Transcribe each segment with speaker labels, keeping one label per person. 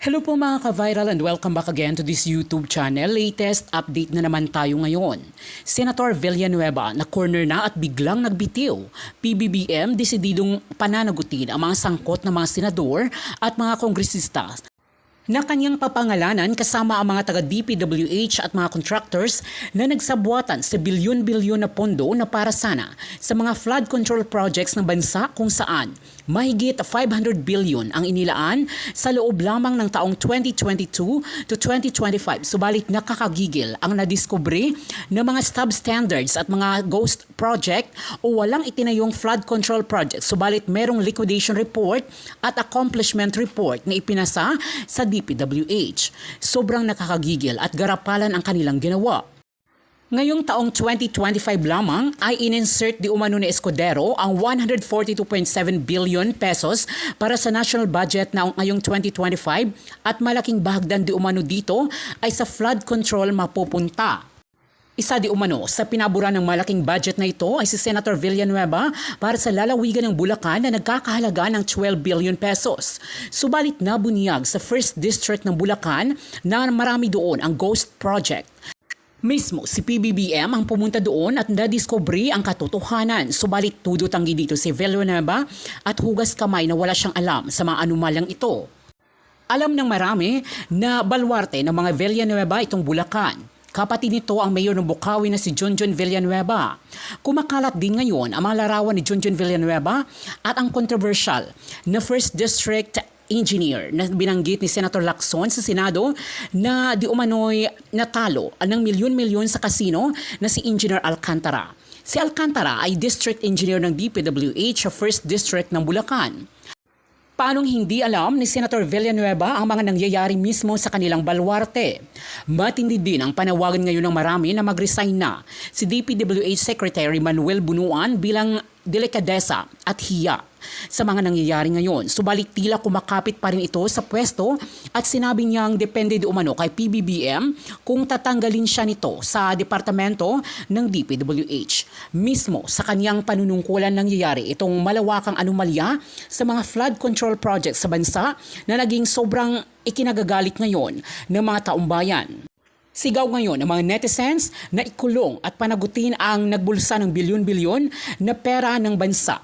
Speaker 1: Hello po mga ka-viral and welcome back again to this YouTube channel. Latest update na naman tayo ngayon. Senator Villanueva na corner na at biglang nagbitiw. PBBM desididong pananagutin ang mga sangkot ng mga senador at mga kongresista na kanyang papangalanan kasama ang mga taga-DPWH at mga contractors na nagsabuatan sa bilyon-bilyon na pondo na para sana sa mga flood control projects ng bansa kung saan mahigit 500 billion ang inilaan sa loob lamang ng taong 2022 to 2025. Subalit nakakagigil ang nadiskubre ng mga substandards at mga ghost project o walang itinayong flood control project. Subalit merong liquidation report at accomplishment report na ipinasa sa DPWH. Sobrang nakakagigil at garapalan ang kanilang ginawa. Ngayong taong 2025 lamang ay in-insert di umano ni Escudero ang 142.7 billion pesos para sa national budget na ngayong 2025 at malaking bahagdan di umano dito ay sa flood control mapupunta. Isa di umano sa pinabura ng malaking budget na ito ay si Senator Villanueva para sa lalawigan ng Bulacan na nagkakahalaga ng 12 billion pesos. Subalit nabunyag sa 1st District ng Bulacan na marami doon ang ghost project. Mismo si PBBM ang pumunta doon at nadiskubre ang katotohanan. Subalit tudo tanggi dito si Villanueva at hugas kamay na wala siyang alam sa mga anumalyang ito. Alam ng marami na balwarte ng mga Villanueva itong Bulacan. Kapatid nito ang mayor ng Bukawi na si Junjun Villanueva. Kumakalat din ngayon ang mga larawan ni Junjun Villanueva at ang controversial na 1st District Engineer na binanggit ni Senator Lacson sa Senado na di umano'y natalo ng milyon-milyon sa kasino na si Engineer Alcantara. Si Alcantara ay District Engineer ng DPWH sa 1st District ng Bulacan. Paanong hindi alam ni Senator Villanueva ang mga nangyayari mismo sa kanilang balwarte? Matindi din ang panawagan ngayon ng marami na mag-resign na si DPWH Secretary Manuel Bunuan bilang delikadesa at hiya sa mga nangyayari ngayon. Subalit tila kumakapit pa rin ito sa pwesto at sinabi niyang depende di umano kay PBBM kung tatanggalin siya nito sa departamento ng DPWH. Mismo sa kanyang panunungkulan nangyayari itong malawakang anomalya sa mga flood control projects sa bansa na naging sobrang ikinagagalit ngayon ng mga taumbayan. Sigaw ngayon ng mga netizens na ikulong at panagutin ang nagbulsa ng bilyon-bilyon na pera ng bansa.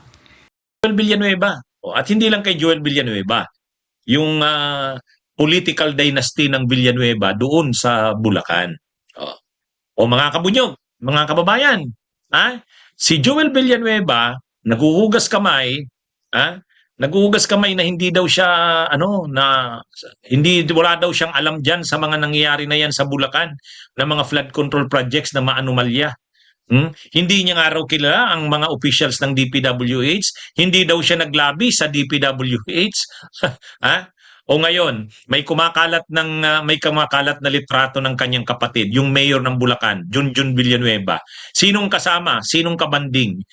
Speaker 2: Joel Villanueva. At hindi lang kay Joel Villanueva. Yung political dynasty ng Villanueva doon sa Bulacan. O mga kabunyog, mga kababayan, si Joel Villanueva naghuhugas kamay, naghuhugas kamay na hindi daw siya wala daw siyang alam diyan sa mga nangyayari na yan sa Bulacan na mga flood control projects na maanomalya. Hindi niya nga raw kilala ang mga officials ng DPWH, hindi daw siya naglabi sa DPWH. O ngayon, may kumakalat na litrato ng kanyang kapatid, yung mayor ng Bulacan, Junjun Villanueva. Sinong kasama? Sinong kabanding?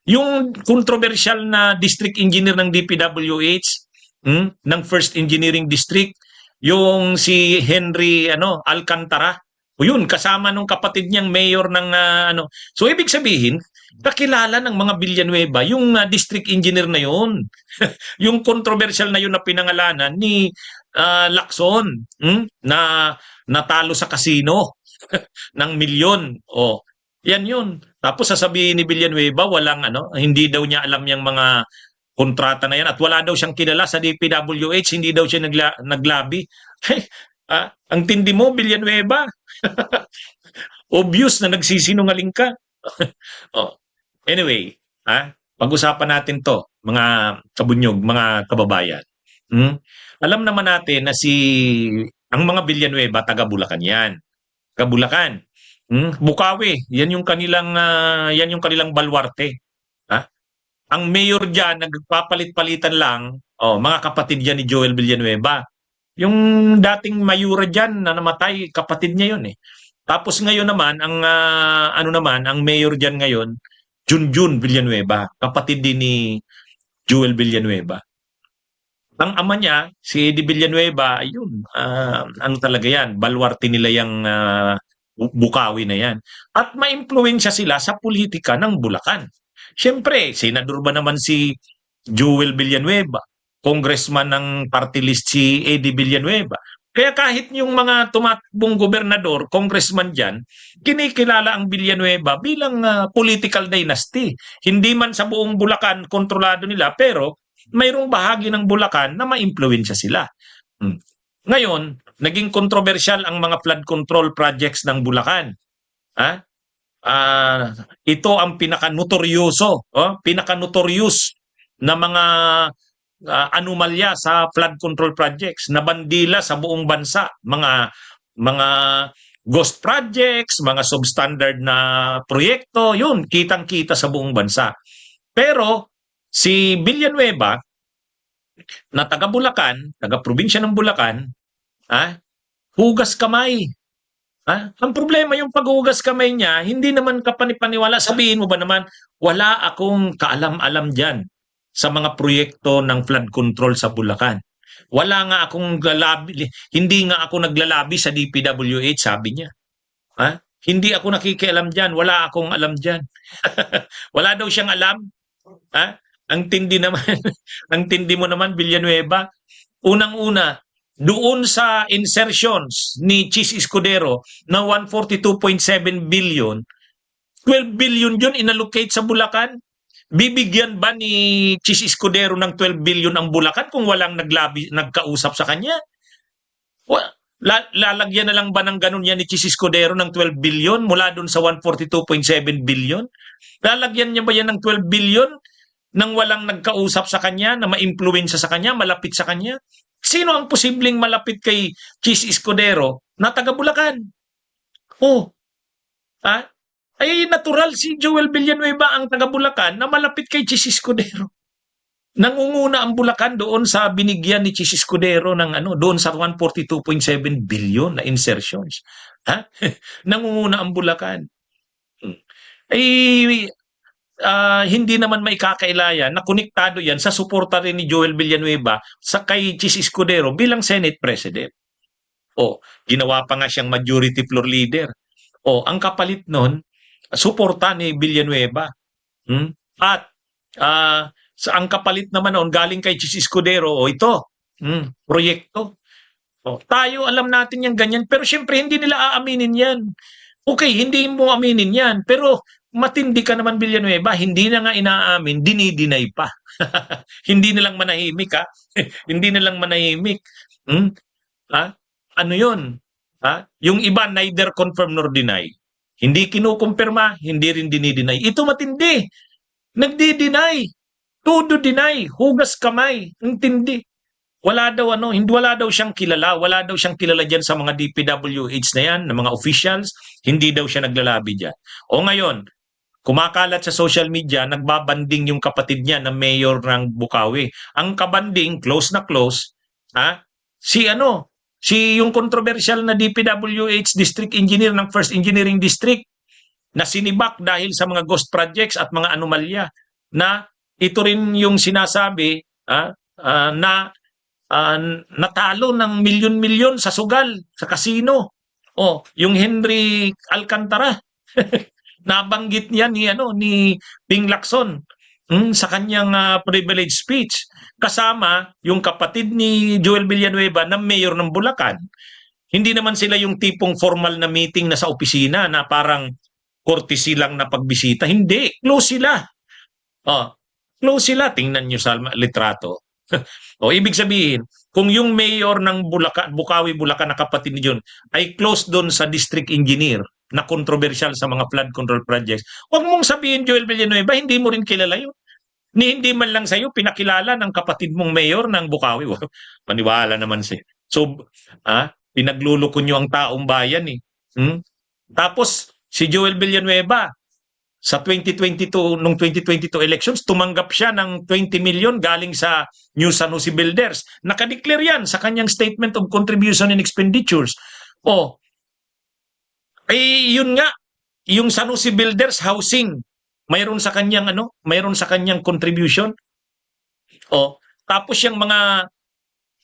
Speaker 2: Yung controversial na district engineer ng DPWH, ng First Engineering District, yung si Henry Alcantara, o yun, kasama nung kapatid niyang mayor ng So ibig sabihin, kakilala ng mga Villanueva yung district engineer na yun. Yung controversial na yun na pinangalanan ni Lacson, na natalo sa kasino ng milyon. Yan yun. Tapos sasabihin ni Villanueva hindi daw niya alam yung mga kontrata na yan at wala daw siyang kilala sa DPWH, hindi daw siya naglabi. Ang tindi mo, Villanueva. Obvious na nagsisinungaling ka. Anyway, pag-usapan natin to, mga kabunyog, mga kababayan. Alam naman natin na ang mga Villanueva, taga Bulacan yan. Taga Bulacan. Bukawi, yan yung kanilang balwarte. Ang mayor diyan nagpapalit-palitan lang, mga kapatid yan ni Joel Villanueva. Yung dating mayura diyan na namatay, kapatid niya yun eh. Tapos ngayon naman ang mayor diyan ngayon, Junjun Villanueva, kapatid din ni Joel Villanueva. Ang ama niya, si Eddie Villanueva, ayun, talaga yan, balwarte nila yung Bukawi na yan. At maimpluwensya sila sa politika ng Bulacan. Siyempre, senador ba naman si Joel Villanueva? congressman ng party list si Eddie Villanueva. Kaya kahit yung mga tumatakbong gobernador, congressman dyan, kinikilala ang Villanueva bilang political dynasty. Hindi man sa buong Bulacan kontrolado nila, pero mayroong bahagi ng Bulacan na ma-impluwensya sila. Ngayon, naging kontrobersyal ang mga flood control projects ng Bulacan. Ito ang pinaka-notoryoso, pinaka-notorious na mga anomalya sa flood control projects na bandila sa buong bansa, mga ghost projects, mga substandard na proyekto, yun kitang-kita sa buong bansa. Pero si Villanueva na taga Bulacan, taga probinsya ng Bulacan, hugas kamay. Ang problema yung paghugas kamay niya, hindi naman kapanipaniwala. Sabihin mo ba naman, wala akong kaalam-alam dyan sa mga proyekto ng flood control sa Bulacan. Wala nga akong hindi nga ako naglalabi sa DPWH, sabi niya. Hindi ako nakikialam dyan, wala akong alam dyan. Wala daw siyang alam. Ang tindi naman, ang tindi mo naman, Villanueva. Unang-una, doon sa insertions ni Chis Escudero na 142.7 billion, 12 billion yun inallocate sa Bulacan. Bibigyan ba ni Chis Escudero ng 12 billion ang Bulacan kung walang nagkausap sa kanya? Lalagyan na lang ba ng ganun yan ni Chis Escudero ng 12 billion mula doon sa 142.7 billion? Lalagyan niya ba yan ng 12 billion nang walang nagkausap sa kanya, na ma-impluwensya sa kanya, malapit sa kanya? Sino ang posibleng malapit kay Chis Escudero na taga Bulacan? Ay natural si Joel Villanueva ang taga Bulacan na malapit kay Chis Escudero. Nangunguna ang Bulacan doon sa binigyan ni Chis Escudero ng doon sa 142.7 billion na insertions. Nangunguna ang Bulacan. Hindi naman may kakailayan na konektado yan sa suporta rin ni Joel Villanueva sa kay Chis Escudero bilang Senate President. Ginawa pa nga siyang majority floor leader. Ang kapalit nun, suporta ni Villanueva. At ang kapalit naman noon galing kay Chis Escudero, ito, proyekto. Tayo alam natin yung ganyan, pero syempre hindi nila aaminin yan. Okay, hindi mo aminin yan, pero matindi ka naman, Villanueva, hindi na nga inaamin, dinidinay pa. Hindi nilang manahimik, hindi nilang manahimik. Ano yun? Yung iba, neither confirm nor deny. Hindi kinukumpirma, hindi rin dinidinay. Ito matindi. Nagdi-deny. Todo deny. Hugas kamay. Ang tindi. Wala daw siyang kilala. Wala daw siyang kilala dyan sa mga DPWH na yan, na mga officials. Hindi daw siya naglalabi dyan. Ngayon, kumakalat sa social media, nagbabanding yung kapatid niya na mayor ng Bukawi. Ang kabanding, close na close, si yung controversial na DPWH district engineer ng First Engineering District na sinibak dahil sa mga ghost projects at mga anomalya, na ito rin yung sinasabi na natalo ng milyon-milyon sa sugal, sa casino. Yung Henry Alcantara. Nabanggit niya ni Ping Lacson sa kanyang privilege speech. Kasama yung kapatid ni Joel Villanueva na mayor ng Bulacan. Hindi naman sila yung tipong formal na meeting na sa opisina na parang courtesy lang na pagbisita. Hindi, close sila. Close sila. Tingnan nyo sa litrato. Ibig sabihin, kung yung mayor ng Bukawi, Bulacan na kapatid ni John ay close doon sa district engineer na kontrobersyal sa mga flood control projects, huwag mong sabihin, Joel Villanueva, hindi mo rin kilala yun. Hindi man lang sa'yo pinakilala ng kapatid mong mayor ng Bukawi. Maniwala naman siya. So, pinagluloko nyo ang taong bayan eh. Tapos, si Joel Villanueva, sa 2022, nung 2022 elections, tumanggap siya ng 20 million galing sa New Sanusi Builders. Nakadeclare yan sa kanyang Statement of Contribution and Expenditures. Yun nga, yung Sanusi Builders housing, mayroon sa kanyang contribution. Tapos yung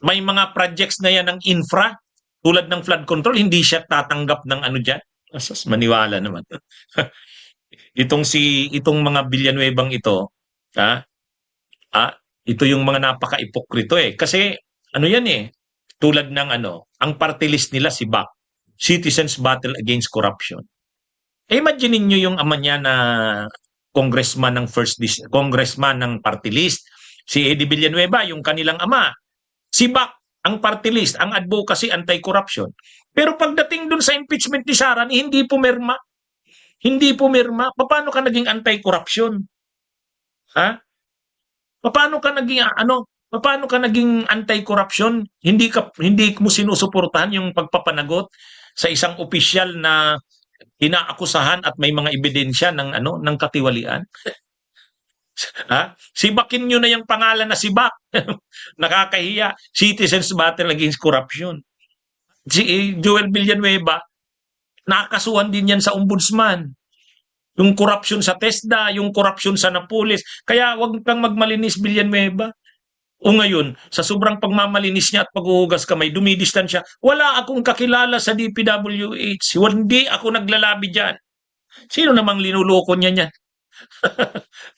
Speaker 2: may mga projects na yan ng infra, tulad ng flood control, hindi siya tatanggap ng dyan. Maniwala naman. Itong mga Villanuevang ito, Ito yung mga napaka-ipokrito eh. Kasi ano yan eh, tulad ng ang party list nila si BAC, Citizens Battle Against Corruption. Imagine niyo yung ama niya na congressman ng congressman ng party list, si Eddie Villanueva, yung kanilang ama. Si BAC, ang party list, ang advocacy anti-corruption. Pero pagdating dun sa impeachment ni Sara, hindi pumirma. Hindi pumirma. Paano ka naging anti-corruption? Ha? Paano ka naging Paano ka naging anti-corruption? Hindi mo sinusuportahan yung pagpapanagot sa isang opisyal na inaakusahan at may mga ebidensya ng katiwalian. Ha? Sibakin nyo na yung pangalan na Sibak. Nakakahiya. Citizens Battle Against Corruption. Si Joel Villanueva, nakakasuhan din yan sa ombudsman. Yung corruption sa TESDA, yung corruption sa Napoles. Kaya wag kang magmalinis, Villanueva. O ngayon, sa sobrang pagmamalinis niya at paghuhugas kamay, dumidistansya. Wala akong kakilala sa DPWH. Hindi ako naglalabi dyan. Sino namang linuloko niya niyan?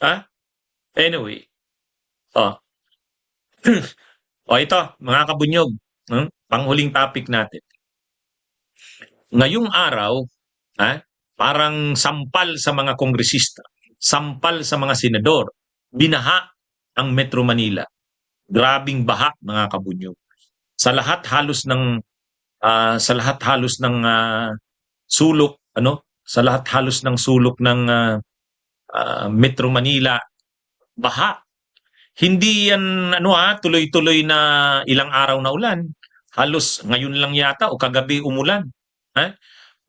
Speaker 2: Ha? Anyway. Oh. Ito, mga kabunyog. Panghuling topic natin. Ngayong araw, parang sampal sa mga kongresista, sampal sa mga senador, binaha ang Metro Manila. Grabing baha, mga kabunyog. Sa lahat halos ng sulok, sa lahat halos ng sulok ng Metro Manila, baha. Hindi yan tuloy-tuloy na ilang araw na ulan. Halos ngayon lang yata o kagabi umulan.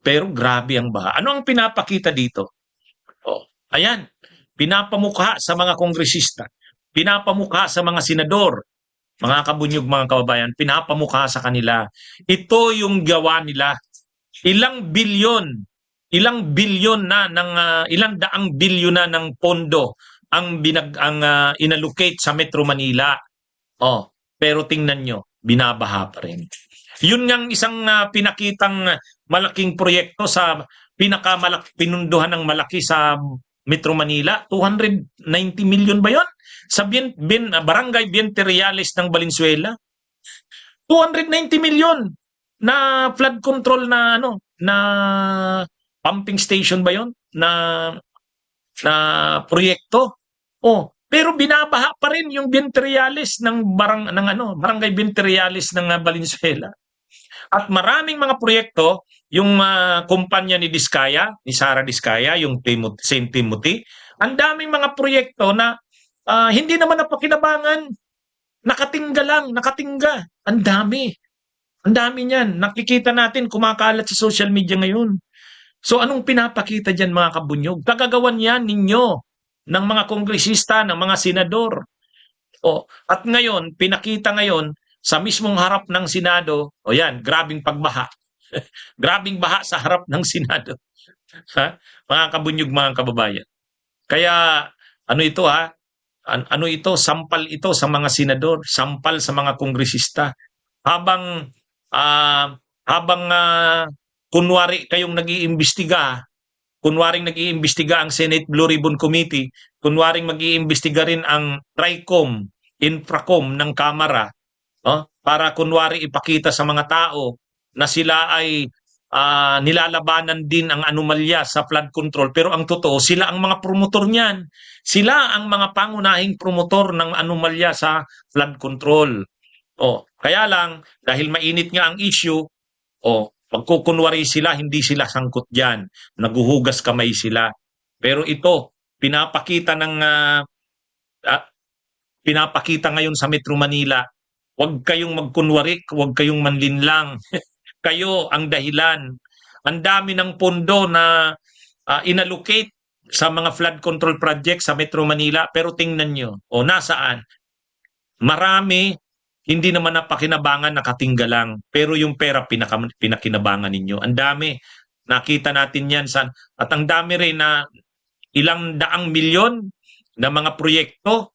Speaker 2: Pero grabe ang baha. Ano ang pinapakita dito? Ayan, pinapamukha sa mga kongresista, pinapamukha sa mga senador, mga kabunyog, mga kababayan, pinapamukha sa kanila. Ito yung gawa nila. Ilang bilyon na ng ilang daang bilyon na ng pondo ang inallocate sa Metro Manila. Pero tingnan nyo, binabaha pa rin. Yun ngang isang pinakitang malaking proyekto sa pinunduhan ng malaki sa Metro Manila, 290 million ba yun? Sa Barangay Biente Reales ng Valenzuela. 290 million na flood control na pumping station ba yun? Na proyekto. Pero binabaha pa rin yung Biente Reales ng Barangay Biente Reales ng Valenzuela. At maraming mga proyekto, yung kumpanya ni Diskaya, ni Sara Diskaya, yung St. Timothy, ang daming mga proyekto na hindi naman napakinabangan. Nakatingga. Ang dami. Ang dami niyan. Nakikita natin, kumakalat sa social media ngayon. So anong pinapakita dyan, mga kabunyog? Kagagawan yan ninyo ng mga kongresista, ng mga senador. At ngayon, pinakita ngayon, sa mismong harap ng Senado, yan, grabing pagbaha. Grabing baha sa harap ng Senado. Mga kabunyog, mga kababayan. Kaya, sampal ito sa mga senador, sampal sa mga kongresista. Habang kunwari kayong nag-iimbestiga, kunwaring nag-iimbestiga ang Senate Blue Ribbon Committee, kunwaring mag-iimbestiga rin ang TRICOM, Infracom ng Kamara, para kunwari ipakita sa mga tao na sila ay nilalabanan din ang anomalya sa flood control. Pero ang totoo, sila ang mga promotor niyan. Sila ang mga pangunahing promotor ng anomalya sa flood control. Kaya lang, dahil mainit nga ang issue, pagkukunwari sila, hindi sila sangkot dyan. Naguhugas kamay sila. Pero ito, pinapakita ngayon sa Metro Manila, huwag kayong magkunwari, huwag kayong manlinlang. Kayo ang dahilan. Ang dami ng pondo na inallocate sa mga flood control project sa Metro Manila. Pero tingnan nyo, nasaan? Marami, hindi naman napakinabangan, nakatingga lang. Pero yung pera, pinakinabangan ninyo. Ang dami. Nakita natin yan. At ang dami rin na ilang daang milyon na mga proyekto.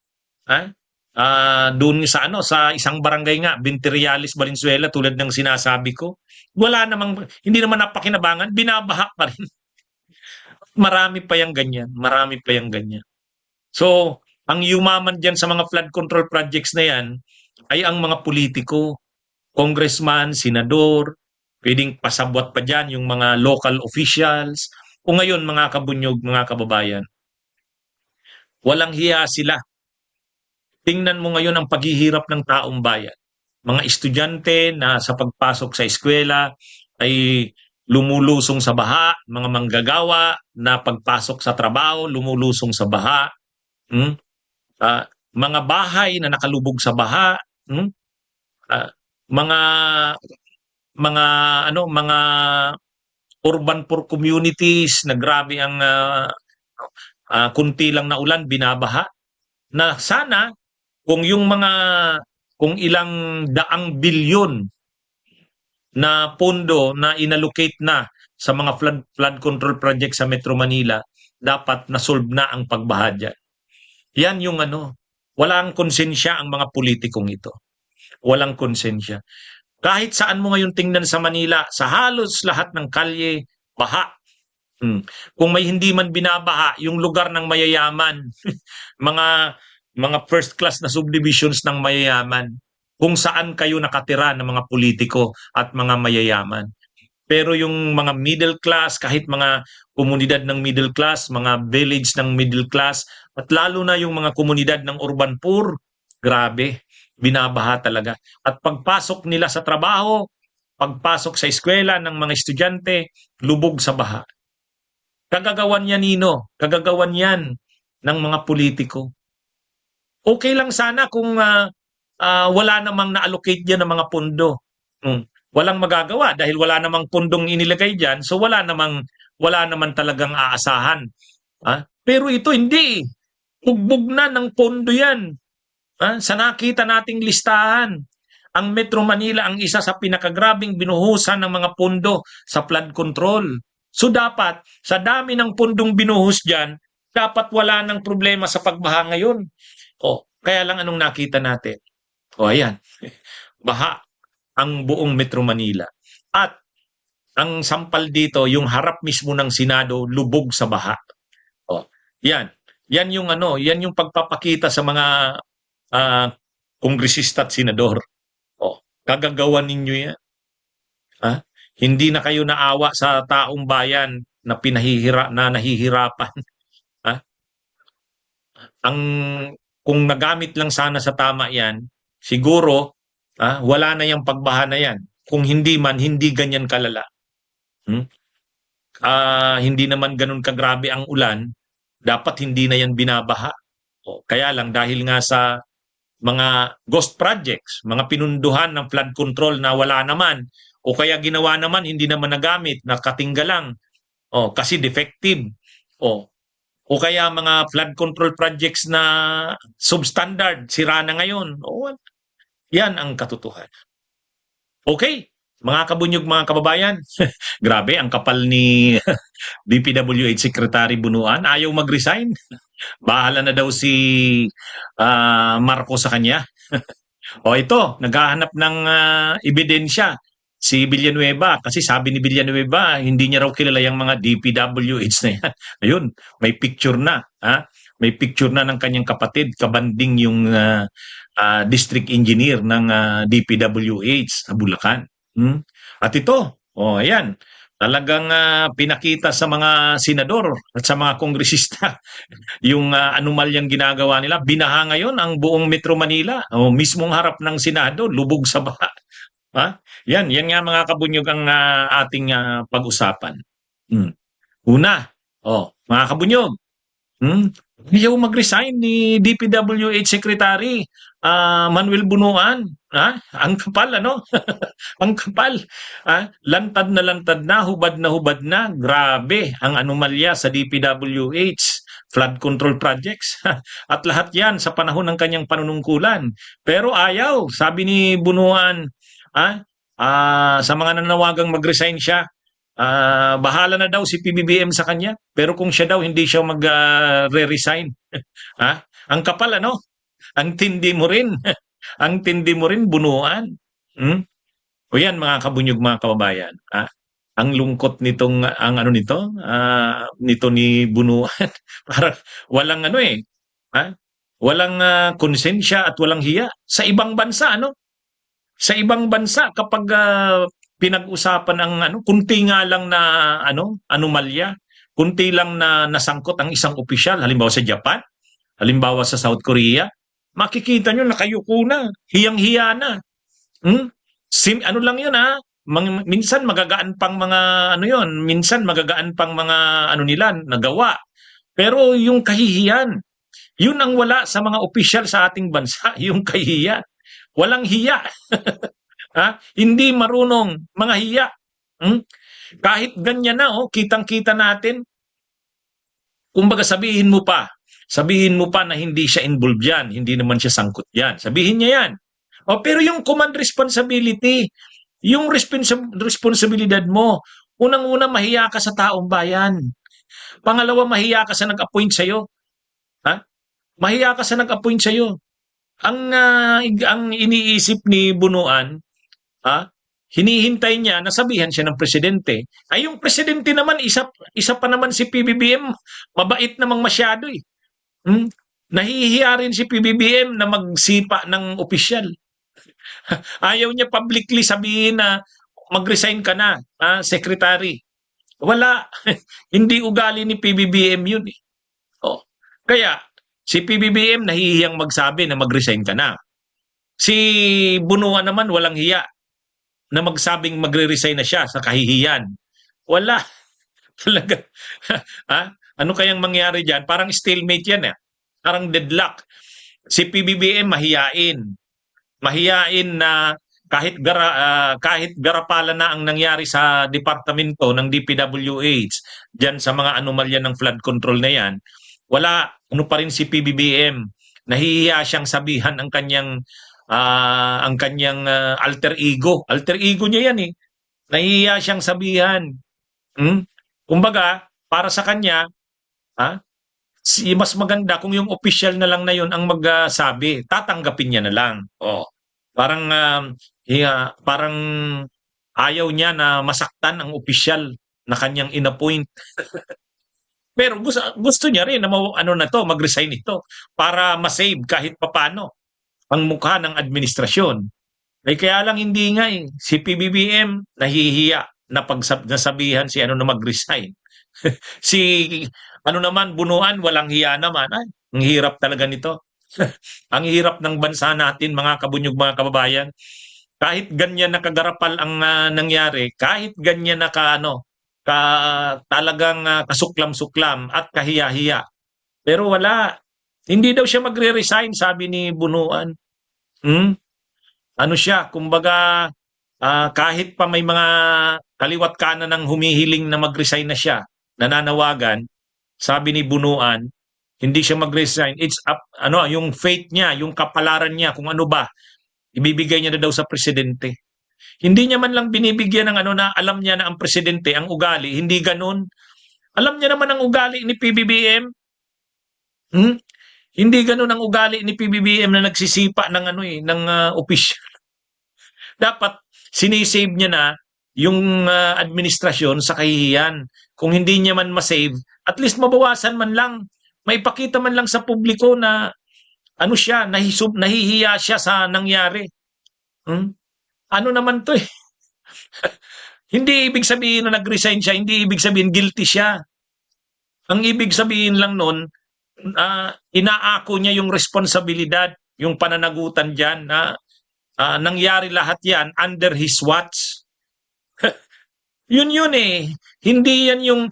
Speaker 2: Doon sa isang barangay nga, Biente Reales, Valenzuela, tulad ng sinasabi ko. Hindi naman napakinabangan, binabaha pa rin. Marami pa yung ganyan. So, Ang yumaman dyan sa mga flood control projects na yan ay ang mga politiko, congressman, senador, pwedeng pasabwat pa dyan yung mga local officials. O ngayon mga kabunyog, mga kababayan, walang hiya sila. Tingnan mo ngayon ang paghihirap ng taong bayan. Mga estudyante na sa pagpasok sa eskwela ay lumulusong sa baha, mga manggagawa na pagpasok sa trabaho, lumulusong sa baha, hmm? Mga bahay na nakalubog sa baha, hmm? Ah, mga mga urban poor communities na grabe ang kunti lang na ulan binabaha, na sana kung yung mga kung ilang daang bilyon na pondo na inallocate na sa mga flood control project sa Metro Manila, dapat na-solve na ang pagbaha dyan. Yan yung walang konsensya ang mga politikong ito. Walang konsensya. Kahit saan mo ngayon tingnan sa Manila, sa halos lahat ng kalye, baha. Kung may hindi man binabaha, yung lugar ng mayayaman, mga first class na subdivisions ng mayayaman, kung saan kayo nakatira ng mga politiko at mga mayayaman. Pero yung mga middle class, kahit mga komunidad ng middle class, mga village ng middle class, at lalo na yung mga komunidad ng urban poor, grabe, binabaha talaga. At pagpasok nila sa trabaho, pagpasok sa eskwela ng mga estudyante, lubog sa baha. Kagagawan yan, Nino. Kagagawan yan ng mga politiko. Okay lang sana kung wala namang na-allocate dyan ng mga pondo. Walang magagawa dahil wala namang pundong inilagay dyan, so wala naman talagang aasahan. Pero ito hindi. Bugbog na ng pondo yan. Sa nakita nating listahan, ang Metro Manila ang isa sa pinakagrabing binuhusan ng mga pondo sa flood control. So dapat, sa dami ng pundong binuhos dyan, dapat wala ng problema sa pagbaha ngayon. Kaya lang anong nakita natin? Ayan. Baha ang buong Metro Manila. At ang sampal dito, yung harap mismo ng Senado, lubog sa baha. Yan. Yan yung pagpapakita sa mga kongresista at senador. Kagagawan ninyo yan. Hindi na kayo naawa sa taong bayan na nahihirapan. Kung nagamit lang sana sa tama yan, siguro wala na yung pagbaha na yan. Kung hindi man, hindi ganyan kalala. Hindi naman ganun kagrabe ang ulan, dapat hindi na yan binabaha. Kaya lang dahil nga sa mga ghost projects, mga pinunduhan ng flood control na wala naman, o kaya ginawa naman, hindi naman nagamit, nakatingga lang, kasi defective, o kaya mga flood control projects na substandard, sira na ngayon. Yan ang katotohanan. Okay, mga kabunyog, mga kababayan, grabe, ang kapal ni DPWH Secretary Bunuan, ayaw mag-resign. Bahala na daw si Marcos sa kanya. Ito, naghahanap ng ebidensya si Villanueva, kasi sabi ni Villanueva, hindi niya raw kilala yung mga DPWH na yan. Ayun, may picture na. May picture na ng kanyang kapatid, kabanding yung district engineer ng DPWH sa Bulacan. At ito, ayan, talagang pinakita sa mga senador at sa mga kongresista yung anomalyang ginagawa nila. Binaha ngayon ang buong Metro Manila, mismong harap ng Senado, lubog sa baha. Yan nga mga kabunyog ang ating pag-usapan. Una, mga kabunyog, ayaw mag-resign ni DPWH Secretary Manuel Bunuan. Ang kapal, ang kapal. Lantad na, hubad na. Grabe ang anomalya sa DPWH, flood control projects. At lahat yan sa panahon ng kanyang panunungkulan. Pero ayaw, sabi ni Bunuan, sa mga nanawagang mag-resign siya, bahala na daw si PBBM sa kanya. Pero kung siya daw, hindi siya mag-re-resign. Ang kapal, Ang tindi mo rin. Ang tindi mo rin, Bunuan. O yan, mga kabunyog, mga kababayan. Ang lungkot nitong, nito ni Bunuan. Parang walang Walang konsensya at walang hiya. Sa ibang bansa, ano? Sa ibang bansa kapag pinag-usapan ang kunti nga lang na anomalya, kunti lang na nasangkot ang isang opisyal, halimbawa sa Japan, halimbawa sa South Korea, makikita nyo nakayuko na, hiyang-hiya na. Hmm? Ano lang 'yun minsan magagaan pang mga minsan magagaan pang mga nila nagawa. Pero yung kahihiyan, 'yun ang wala sa mga opisyal sa ating bansa, yung kahihiyan. Walang hiya. Hindi marunong mga hiya. Hmm? Kahit ganyan na kitang-kita natin, kumbaga sabihin mo pa na hindi siya involved yan, hindi naman siya sangkot yan. Sabihin niya yan. Pero yung command responsibility, yung responsibilidad mo, unang-una mahiya ka sa taong bayan. Pangalawa, mahiya ka sa nag-appoint sa'yo. Mahiya ka sa nag-appoint sa'yo. Ang iniisip ni Bunuan, hinihintay niya na sabihan siya ng presidente. Ay yung presidente naman, isa pa naman si PBBM, mabait namang masyado eh. Nahihiya rin si PBBM na magsipa ng opisyal. Ayaw niya publicly sabihin na mag-resign ka na, secretary. Wala. Hindi ugali ni PBBM yun eh. Kaya, si PBBM nahihiyang magsabi na mag-resign ka na. Si Bunuan naman walang hiya na magsabing magre-resign na siya sa kahihiyan. Wala. Talaga. Ano kayang mangyari dyan? Parang stalemate yan eh. Parang deadlock. Si PBBM mahiyain. Mahiyain na kahit garapala na ang nangyari sa departamento ng DPWH diyan sa mga anomalya ng flood control na yan, wala pa rin si PBBM. Nahihiya siyang sabihan ang kanyang alter ego. Alter ego niya yan eh. Nahihiya siyang sabihan. Kumbaga, para sa kanya, mas maganda kung yung official na lang na yun ang magsabi, tatanggapin niya na lang. Parang parang ayaw niya na masaktan ang official na kanyang inappoint. Pero gusto niya rin na mag-resign ito para ma-save kahit papano ang mukha ng administrasyon. Kaya lang hindi nga eh. Si PBBM nahihiya na nasabihan si na mag-resign. Si naman, Bunuan, walang hiya naman. Ang hirap talaga nito. Ang hirap ng bansa natin, mga kabunyog, mga kababayan. Kahit ganyan na kagarapal ang nangyari, kahit ganyan na talagang kasuklam-suklam at kahiya-hiya. Pero wala. Hindi daw siya magre-resign, sabi ni Bunuan. Siya, kumbaga, kahit pa may mga kaliwat kanan ng humihiling na mag-resign na siya, nananawagan, sabi ni Bunuan, hindi siya mag-resign. It's up, yung fate niya, yung kapalaran niya, kung ano ba, ibibigay niya na daw sa presidente. Hindi niya man lang binibigyan ng na alam niya na ang presidente, ang ugali, hindi ganun. Alam niya naman ang ugali ni PBBM. Hindi ganun ang ugali ni PBBM na nagsisipa ng ng opisyal. Dapat sinisave niya na yung administrasyon sa kahihiyan. Kung hindi niya man masave, at least mabawasan man lang. Maipakita man lang sa publiko na siya, nahihiya siya sa nangyari. Ano naman to eh. Hindi ibig sabihin na nag-resign siya, hindi ibig sabihin guilty siya. Ang ibig sabihin lang nun, inaako niya yung responsibilidad, yung pananagutan dyan na nangyari lahat yan under his watch. Yun eh. Hindi yan yung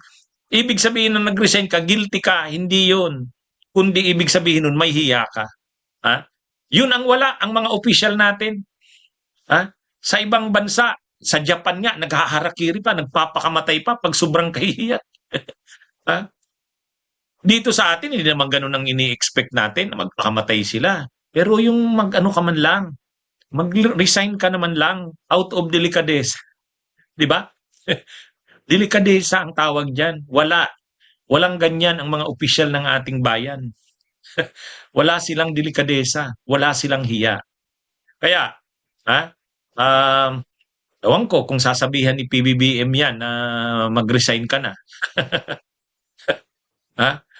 Speaker 2: ibig sabihin na nag-resign ka, guilty ka, hindi yun. Kundi ibig sabihin nun, may hiya ka. Yun ang wala, ang mga opisyal natin. Sa ibang bansa, sa Japan nga, naghaharakiri pa, nagpapakamatay pa pag sobrang kahihiya. Dito sa atin, hindi naman ganun ang ini-expect natin na magpakamatay sila. Pero yung ka man lang, mag-resign ka naman lang out of delicadeza. Di ba? Delikadesa ang tawag dyan. Walang ganyan ang mga opisyal ng ating bayan. Wala silang delikadesa. Wala silang hiya. Kaya, ewan ko kung sasabihan ni PBBM yan na mag-resign ka na.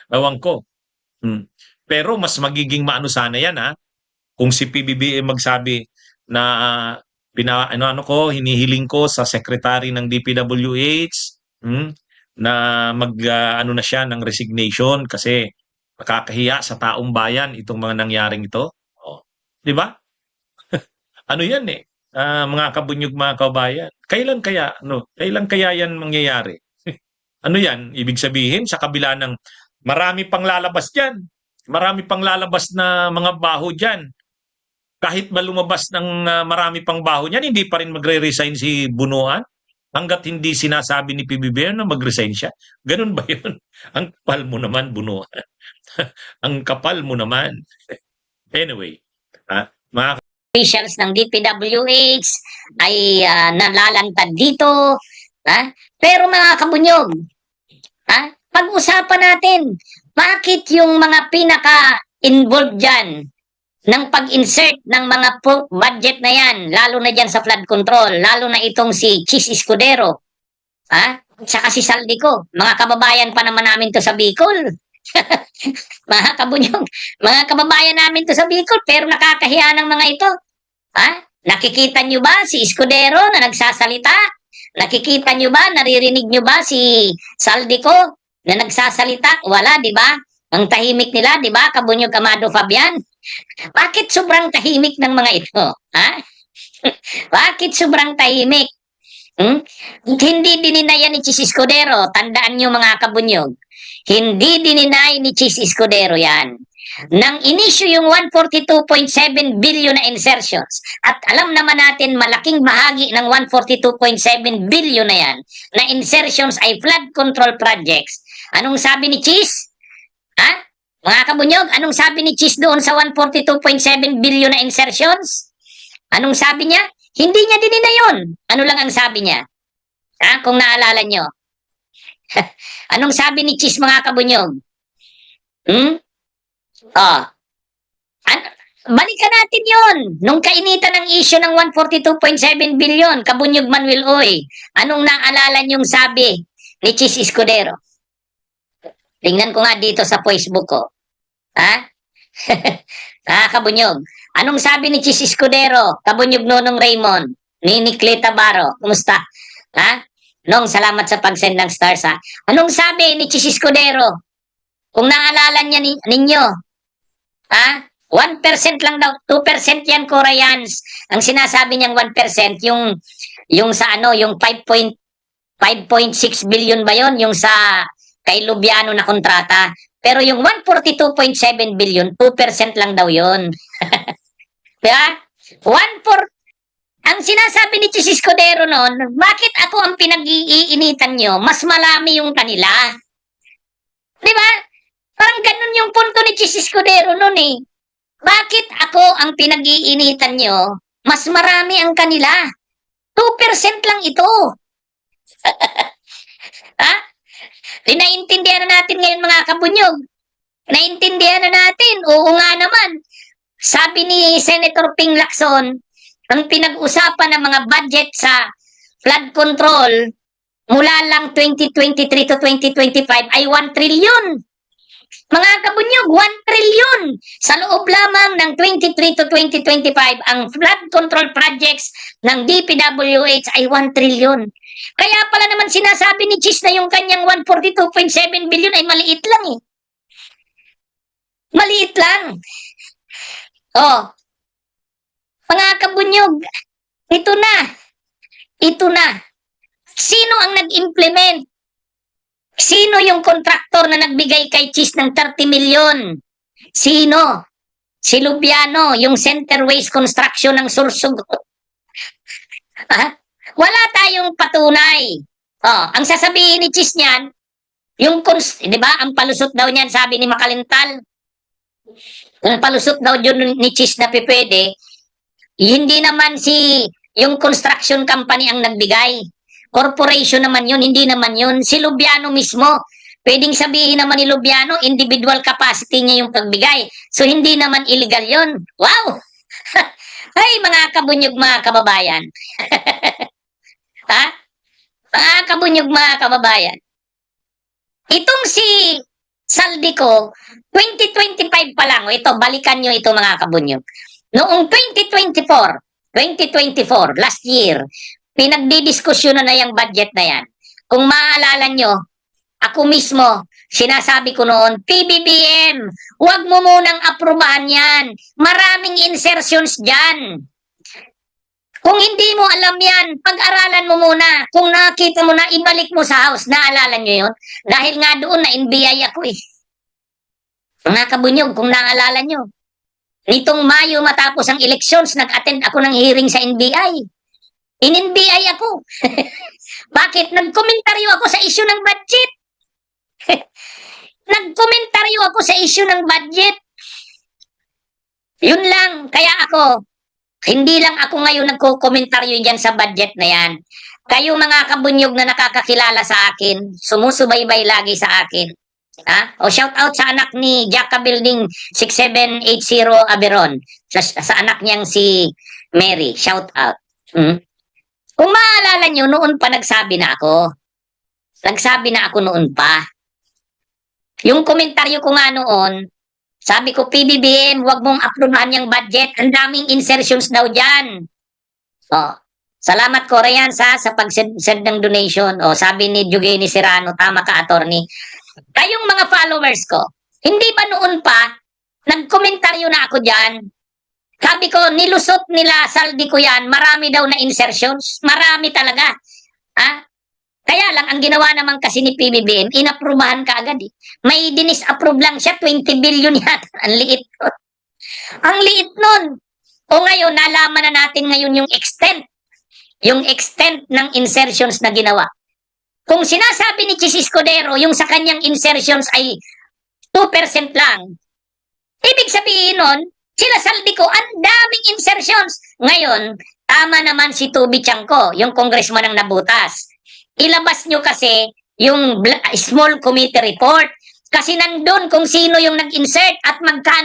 Speaker 2: Ewan ko. Pero mas magiging maano sana yan, ha? Kung si PBBM magsabi na hinihiling ko sa secretary ng DPWH, na ano na siya ng resignation kasi nakakahiya sa taong bayan itong mga nangyaring ito. Oh, 'di ba? Ano 'yan eh, mga kabunyog, mga kabayan. Kailan kaya 'yan mangyayari? Ano 'yan? Ibig sabihin sa kabila ng marami pang lalabas diyan. Marami pang lalabas na mga baho diyan. Kahit ba lumabas ng marami pang baho niyan, hindi pa rin magre-resign si Bunuan hangga't hindi sinasabi ni PBBM na mag-resign siya. Ganun ba 'yun? Ang kapal mo naman, Bunuan. Ang kapal mo naman. Anyway, mga
Speaker 3: officials ng DPWH ay nalalantad dito. Pero mga kabunyog, pag-usapan natin, bakit yung mga pinaka-involved dyan ng pag-insert ng mga budget na yan, lalo na dyan sa flood control, lalo na itong si Chis Escudero, tsaka si Saldico, mga kababayan pa naman namin to sa Bicol. Mga kabunyog, mga kababayan namin to sa Bicol, pero nakakahiya ng mga ito. Nakikita nyo ba si Escudero na nagsasalita? Nakikita nyo ba, naririnig nyo ba si Saldico na nagsasalita? Wala, di ba? Ang tahimik nila, di ba, Kabunyog Amado Fabian? Bakit sobrang tahimik ng mga ito? Bakit sobrang tahimik? Hindi dininaya ni Chis Escudero. Tandaan nyo mga kabunyog. Hindi dininay ni Chis Escudero yan. Nang inisyu yung 142.7 billion na insertions, at alam naman natin malaking bahagi ng 142.7 billion na yan, na insertions ay flood control projects. Anong sabi ni Chis? Mga kabunyog, anong sabi ni Chis doon sa 142.7 billion na insertions? Anong sabi niya? Hindi niya dinina yun. Ano lang ang sabi niya? Kung naalala nyo. Anong sabi ni Chis mga kabunyog? Balikan natin yon. Nung kainitan ng issue ng 142.7 billion, Kabunyog Manuel Oy, anong naalala niyong sabi ni Chis Escudero? Tingnan ko nga dito sa Facebook ko. Kabunyog. Anong sabi ni Chis Escudero, Kabunyog Nonong Raymond, ni Nicleta Baro? Kumusta? Nong, salamat sa pag-send ng stars, Anong sabi ni Chis Escudero? Kung naalala niya ninyo, 1% lang daw, 2% yan, Koreans. Ang sinasabi niyang 1%, yung sa yung 5.6 billion ba yon, yung sa kay Lubiano na kontrata. Pero yung 142.7 billion, 2% lang daw yon. Diba? Ang sinasabi ni Chis Escudero noon, bakit ako ang pinag-iinitan nyo? Mas malami yung kanila. Diba? Parang ganun yung punto ni Chis Escudero noon eh. Bakit ako ang pinag-iinitan nyo? Mas marami ang kanila. 2% lang ito. Naintindihan na natin ngayon mga kabunyog. Naintindihan na natin. Oo nga naman. Sabi ni Senator Ping Lacson, ang pinag-usapan ng mga budget sa flood control mula lang 2023 to 2025 ay 1 trillion. Mga kabunyog, 1 trillion. Sa loob lamang ng 23 to 2025, ang flood control projects ng DPWH ay 1 trillion. Kaya pala naman sinasabi ni Chis na yung kanyang 142.7 billion ay maliit lang eh. Maliit lang. Mga kabunyog, ito na. Sino ang nag-implement? Sino yung kontraktor na nagbigay kay Chis ng 30 million? Sino? Si Lubiano, yung Center Waste Construction ng Sursugot. Wala tayong patunay. Ang sasabihin ni Chis niyan, di ba, ang palusot daw niyan, sabi ni Makalintal, ang palusot daw yun ni Chis na pipwede, hindi naman yung construction company ang nagbigay. Corporation naman yun, hindi naman yun. Si Lubiano mismo. Pwedeng sabihin naman ni Lubiano, individual capacity niya yung pagbigay. So, hindi naman illegal yun. Wow! Ay, mga kabunyog, mga kababayan. Mga kabunyog, mga kababayan. Itong si saldi ko, 2025 pa lang, ito, balikan nyo ito mga kabunyog. Noong 2024, last year, pinagdidiskusyon na yung budget na yan. Kung maaalala nyo, ako mismo, sinasabi ko noon, PBBM, huwag mo munang aprubahan yan. Maraming insertions dyan. Kung hindi mo alam yan, pag-aralan mo muna. Kung nakita mo na, ibalik mo sa house. Naalala nyo yun? Dahil nga doon na NBI ako eh. Mga kabunyog, kung naalala nyo. Nitong Mayo matapos ang elections, nag-attend ako ng hearing sa NBI. In-NBI ako. Bakit? Nagkomentaryo ako sa issue ng budget. Nagkomentaryo ako sa issue ng budget. Yun lang. Kaya ako, hindi lang ako ngayon nagko-komentaryo dyan sa budget na yan. Kayo mga kabunyog na nakakakilala sa akin, sumusubaybay lagi sa akin. Ha? O shout out sa anak ni Jacka Building 6780 Aberon. Sa anak niyang si Mary. Shout out. Kung maalala nyo, noon pa nagsabi na ako. Nagsabi na ako noon pa. Yung komentaryo ko nga noon, sabi ko, PBBM, huwag mong aprubahan yung budget. Ang daming insertions daw dyan. Salamat Korean sa pag-send ng donation. Sabi ni Jugeni Serrano, tama ka, attorney. Kayong mga followers ko, hindi ba noon pa, nagkomentaryo na ako dyan? Sabi ko, nilusot nila, saldi ko yan, marami daw na insertions. Marami talaga. Kaya lang, ang ginawa naman kasi ni PBBM, inaprubahan ka agad eh. May dinis-approve lang siya, 20 billion yata. Ang liit nun. Ang liit nun. O ngayon, nalaman na natin ngayon yung extent. Yung extent ng insertions na ginawa. Kung sinasabi ni Chis Escudero, yung sa kanyang insertions ay 2% lang, ibig sabihin nun, sila saldi ko, ang daming insertions. Ngayon, tama naman si Tubi Tiangco, yung congressman ng Nabutas. Ilabas nyo kasi yung small committee report. Kasi nandun kung sino yung nag-insert at magkano